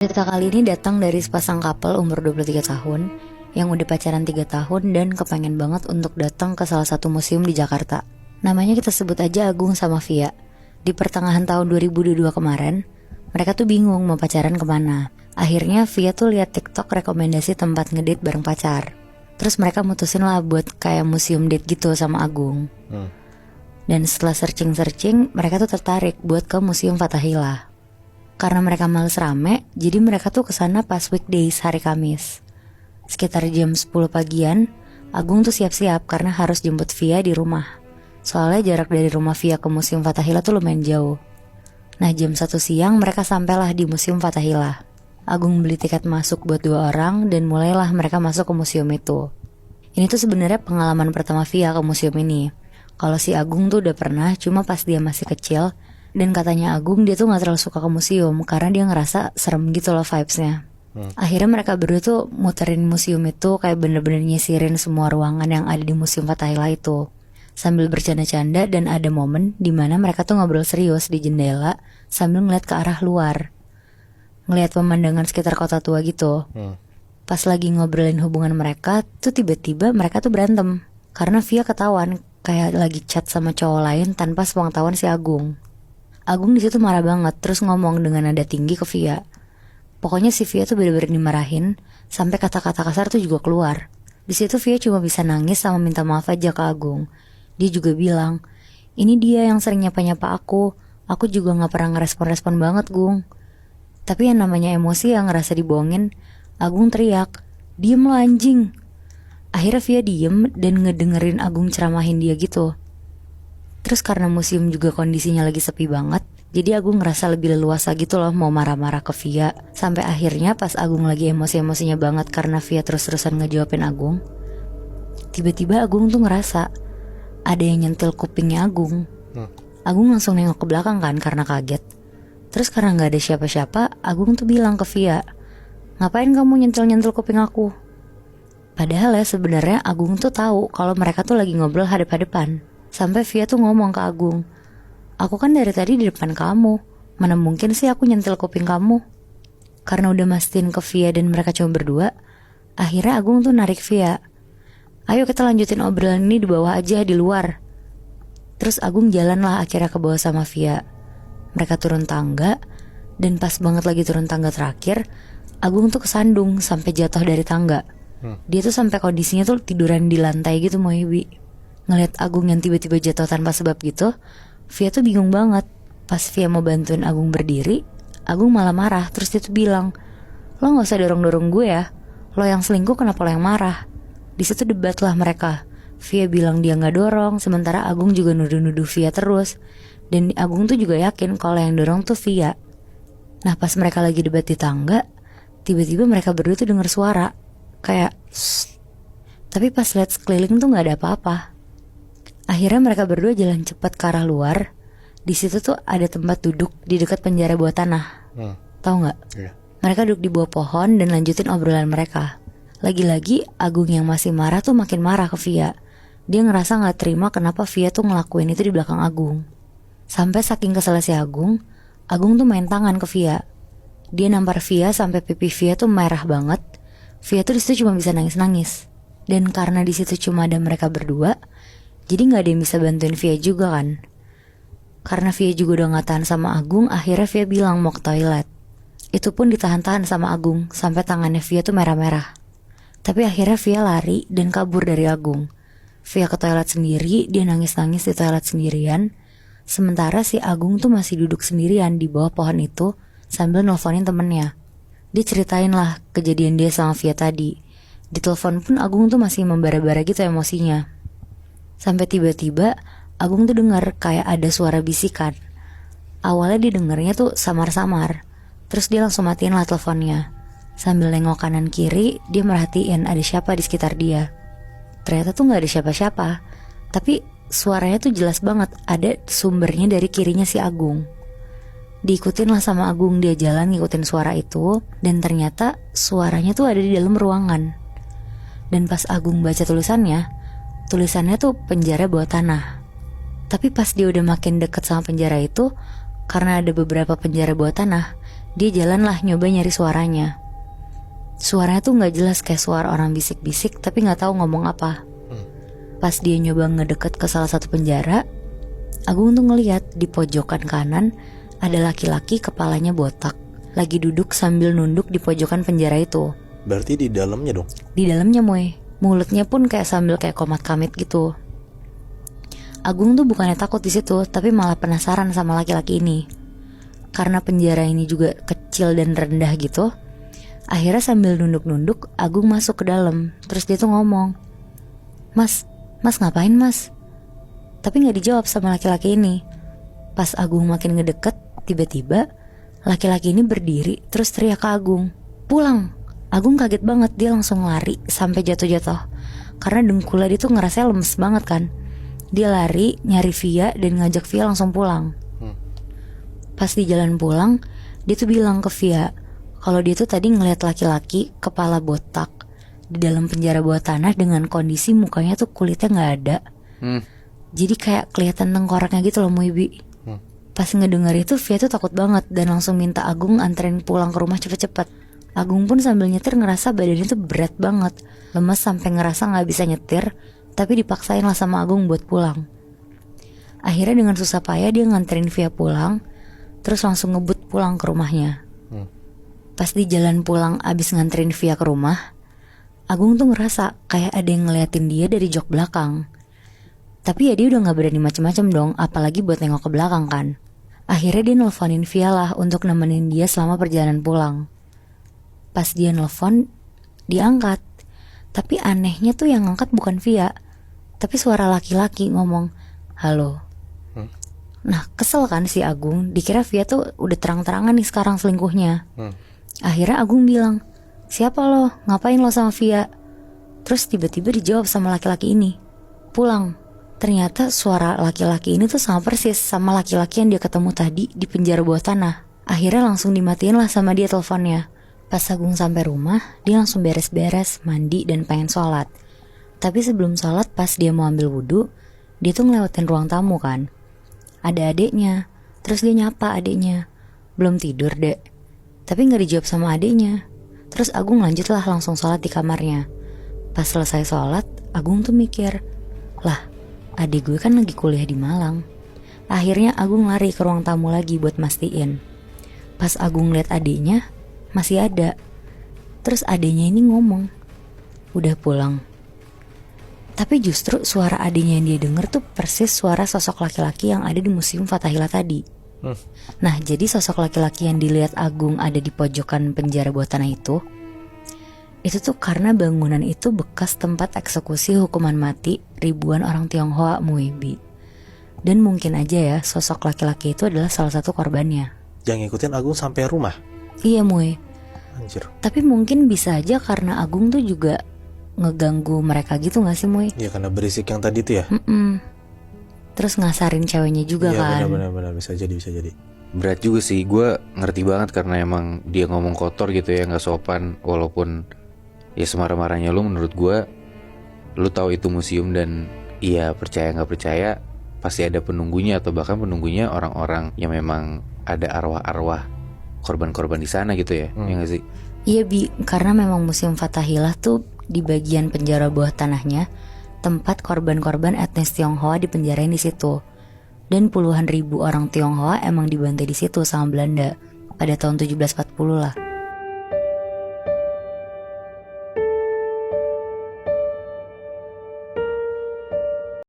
Cerita kali ini datang dari sepasang couple umur 23 tahun yang udah pacaran 3 tahun dan kepengen banget untuk datang ke salah satu museum di Jakarta. Namanya kita sebut aja Agung sama Via. Di pertengahan tahun 2022 kemarin, mereka tuh bingung mau pacaran kemana. Akhirnya Via tuh lihat TikTok rekomendasi tempat ngedate bareng pacar. Terus mereka mutusin lah buat kayak museum date gitu sama Agung. Dan setelah searching-searching, mereka tuh tertarik buat ke Museum Fathahillah. Karena mereka males rame, jadi mereka tuh kesana pas weekdays hari Kamis. Sekitar jam 10 pagian, Agung tuh siap-siap karena harus jemput Via di rumah. Soalnya jarak dari rumah Via ke Museum Fathahillah tuh lumayan jauh. Nah jam 1 siang mereka sampailah di Museum Fathahillah. Agung beli tiket masuk buat 2 orang dan mulailah mereka masuk ke museum itu. Ini tuh sebenarnya pengalaman pertama Via ke museum ini. Kalau si Agung tuh udah pernah, cuma pas dia masih kecil. Dan katanya Agung dia tuh gak terlalu suka ke museum karena dia ngerasa serem gitu loh vibes-nya. Akhirnya mereka berdua tuh muterin museum itu kayak bener-bener nyisirin semua ruangan yang ada di Museum Fathahillah itu. Sambil bercanda-canda dan ada momen dimana mereka tuh ngobrol serius di jendela sambil ngeliat ke arah luar. Ngeliat pemandangan sekitar kota tua gitu. Pas lagi ngobrolin hubungan mereka tuh tiba-tiba mereka tuh berantem. Karena Via ketahuan kayak lagi chat sama cowok lain tanpa sepengetahuan si Agung. Agung di situ marah banget, terus ngomong dengan nada tinggi ke Via. Pokoknya si Via tuh bener-bener dimarahin, sampai kata-kata kasar tuh juga keluar. Di situ Via cuma bisa nangis sama minta maaf aja ke Agung. Dia juga bilang, ini dia yang sering nyapa-nyapa aku juga gak pernah ngerespon-respon banget Gung. Tapi yang namanya emosi yang ngerasa dibohongin, Agung teriak, diem lo anjing. Akhirnya Via diem dan ngedengerin Agung ceramahin dia gitu. Terus karena museum juga kondisinya lagi sepi banget, jadi Agung ngerasa lebih leluasa gitu loh mau marah-marah ke Via. Sampai akhirnya pas Agung lagi emosi-emosinya banget karena Via terus-terusan ngejawabin Agung, tiba-tiba Agung tuh ngerasa ada yang nyentil kupingnya Agung. Agung langsung nengok ke belakang kan karena kaget. Terus karena gak ada siapa-siapa, Agung tuh bilang ke Via, ngapain kamu nyentil-nyentil kuping aku? Padahal ya sebenarnya Agung tuh tahu kalau mereka tuh lagi ngobrol hadap-hadapan. Sampai Via tuh ngomong ke Agung, aku kan dari tadi di depan kamu, mana mungkin sih aku nyentil kuping kamu. Karena udah mastiin ke Via dan mereka cuma berdua, akhirnya Agung tuh narik Via, ayo kita lanjutin obrolan ini di bawah aja di luar. Terus Agung jalan lah akhirnya ke bawah sama Via. Mereka turun tangga, dan pas banget lagi turun tangga terakhir, Agung tuh kesandung sampai jatuh dari tangga. Dia tuh sampai kondisinya tuh tiduran di lantai gitu Moebi. Ngeliat Agung yang tiba-tiba jatuh tanpa sebab gitu, Via tuh bingung banget. Pas Via mau bantuin Agung berdiri, Agung malah marah. Terus dia tuh bilang, lo gak usah dorong-dorong gue ya, lo yang selingkuh kenapa lo yang marah. Di situ debat lah mereka. Via bilang dia gak dorong, sementara Agung juga nuduh-nuduh Via terus. Dan Agung tuh juga yakin kalau yang dorong tuh Via. Nah pas mereka lagi debat di tangga, tiba-tiba mereka berdua tuh denger suara kayak shh. Tapi pas lihat sekeliling tuh gak ada apa-apa. Akhirnya mereka berdua jalan cepat ke arah luar. Di situ tuh ada tempat duduk di dekat penjara bawah tanah. Tahu nggak? Yeah. Mereka duduk di bawah pohon dan lanjutin obrolan mereka. Lagi-lagi Agung yang masih marah tuh makin marah ke Via. Dia ngerasa nggak terima kenapa Via tuh ngelakuin itu di belakang Agung. Sampai saking keselnya si Agung tuh main tangan ke Via. Dia nampar Via sampai pipi Via tuh merah banget. Via tuh di situ cuma bisa nangis-nangis. Dan karena di situ cuma ada mereka berdua, jadi gak ada yang bisa bantuin Via juga kan. Karena Via juga udah gak tahan sama Agung, akhirnya Via bilang mau ke toilet. Itu pun ditahan-tahan sama Agung, sampai tangannya Via tuh merah-merah. Tapi akhirnya Via lari dan kabur dari Agung. Via ke toilet sendiri, dia nangis-nangis di toilet sendirian. Sementara si Agung tuh masih duduk sendirian di bawah pohon itu sambil nelfonin temennya. Dia ceritain lah kejadian dia sama Via tadi. Di telepon pun Agung tuh masih membara-bara gitu emosinya. Sampai tiba-tiba Agung tuh dengar kayak ada suara bisikan. Awalnya dia dengernya tuh samar-samar. Terus dia langsung matiin lah teleponnya. Sambil nengok kanan kiri, dia merhatiin ada siapa di sekitar dia. Ternyata tuh gak ada siapa-siapa. Tapi suaranya tuh jelas banget, ada sumbernya dari kirinya si Agung. Diikutin lah sama Agung, dia jalan ngikutin suara itu. Dan ternyata suaranya tuh ada di dalam ruangan. Dan pas Agung baca tulisannya tuh penjara bawah tanah. Tapi pas dia udah makin deket sama penjara itu, karena ada beberapa penjara bawah tanah, Dia jalan lah nyoba nyari suaranya. Suaranya tuh gak jelas, kayak suara orang bisik-bisik tapi gak tahu ngomong apa. Pas dia nyoba ngedeket ke salah satu penjara, Agung tuh ngeliat di pojokan kanan ada laki-laki kepalanya botak, lagi duduk sambil nunduk di pojokan penjara itu. Berarti di dalamnya dong? Di dalamnya Moy. Mulutnya pun kayak sambil kayak komat kamit gitu. Agung tuh bukannya takut di situ, tapi malah penasaran sama laki-laki ini. Karena penjara ini juga kecil dan rendah gitu, akhirnya sambil nunduk-nunduk Agung masuk ke dalam. Terus dia tuh ngomong, Mas ngapain mas? Tapi gak dijawab sama laki-laki ini. Pas Agung makin ngedeket, tiba-tiba laki-laki ini berdiri terus teriak ke Agung, pulang. Agung kaget banget, dia langsung lari sampai jatuh-jatuh. Karena dengkulnya dia tuh ngerasa lemes banget kan. Dia lari nyari Via dan ngajak Via langsung pulang. Pas di jalan pulang, dia tuh bilang ke Via kalau dia tuh tadi ngeliat laki-laki kepala botak di dalam penjara bawah tanah dengan kondisi mukanya tuh kulitnya gak ada. Jadi kayak kelihatan tengkoraknya gitu loh Muibi. Pas ngedenger itu Via tuh takut banget dan langsung minta Agung anterin pulang ke rumah cepet-cepet. Agung pun sambil nyetir ngerasa badannya tuh berat banget, lemes sampai ngerasa gak bisa nyetir, tapi dipaksain lah sama Agung buat pulang. Akhirnya dengan susah payah dia nganterin Via pulang, terus langsung ngebut pulang ke rumahnya. Pas di jalan pulang abis nganterin Via ke rumah, Agung tuh ngerasa kayak ada yang ngeliatin dia dari jok belakang. Tapi ya dia udah gak berani macem-macem dong, apalagi buat nengok ke belakang kan. Akhirnya dia nelfonin Via lah untuk nemenin dia selama perjalanan pulang. Pas dia nelfon, diangkat. Tapi anehnya tuh yang ngangkat bukan Via, tapi suara laki-laki ngomong, halo. Nah kesel kan si Agung, dikira Via tuh udah terang-terangan nih sekarang selingkuhnya. Akhirnya Agung bilang, siapa lo? Ngapain lo sama Via? Terus tiba-tiba dijawab sama laki-laki ini, pulang. Ternyata suara laki-laki ini tuh sama persis sama laki-laki yang dia ketemu tadi di penjara bawah tanah. Akhirnya langsung dimatiin lah sama dia teleponnya. Pas Agung sampai rumah, dia langsung beres-beres, mandi dan pengen sholat. Tapi sebelum sholat pas dia mau ambil wudhu, dia tuh ngelewatin ruang tamu kan. Ada adeknya, terus dia nyapa adeknya, belum tidur dek. Tapi gak dijawab sama adeknya. Terus Agung lanjutlah langsung sholat di kamarnya. Pas selesai sholat, Agung tuh mikir, lah adek gue kan lagi kuliah di Malang. Akhirnya Agung lari ke ruang tamu lagi buat mastiin. Pas Agung lihat adeknya, masih ada. Terus adeknya ini ngomong, udah pulang. Tapi justru suara adeknya yang dia denger tuh persis suara sosok laki-laki yang ada di Museum Fathahillah tadi. Nah jadi sosok laki-laki yang dilihat Agung ada di pojokan penjara bawah tanah itu tuh karena bangunan itu bekas tempat eksekusi hukuman mati ribuan orang Tionghoa Muibi. Dan mungkin aja ya sosok laki-laki itu adalah salah satu korbannya. Yang ngikutin Agung sampai rumah? Iya Mui. Anjir. Tapi mungkin bisa aja karena Agung tuh juga ngeganggu mereka gitu gak sih Mui? Iya karena berisik yang tadi tuh ya. Terus ngasarin ceweknya juga kan. Iya benar bisa jadi. Berat juga sih, gue ngerti banget karena emang dia ngomong kotor gitu ya, gak sopan. Walaupun ya semarah-marahnya lu, menurut gue lu tahu itu museum dan iya percaya gak percaya pasti ada penunggunya, atau bahkan penunggunya orang-orang yang memang ada arwah-arwah korban-korban di sana gitu ya. Ya gak sih? Iya Bi, karena memang Museum Fathahillah tuh di bagian penjara bawah tanahnya tempat korban-korban etnis Tionghoa dipenjarain di situ. Dan puluhan ribu orang Tionghoa emang dibantai di situ sama Belanda pada tahun 1740 lah.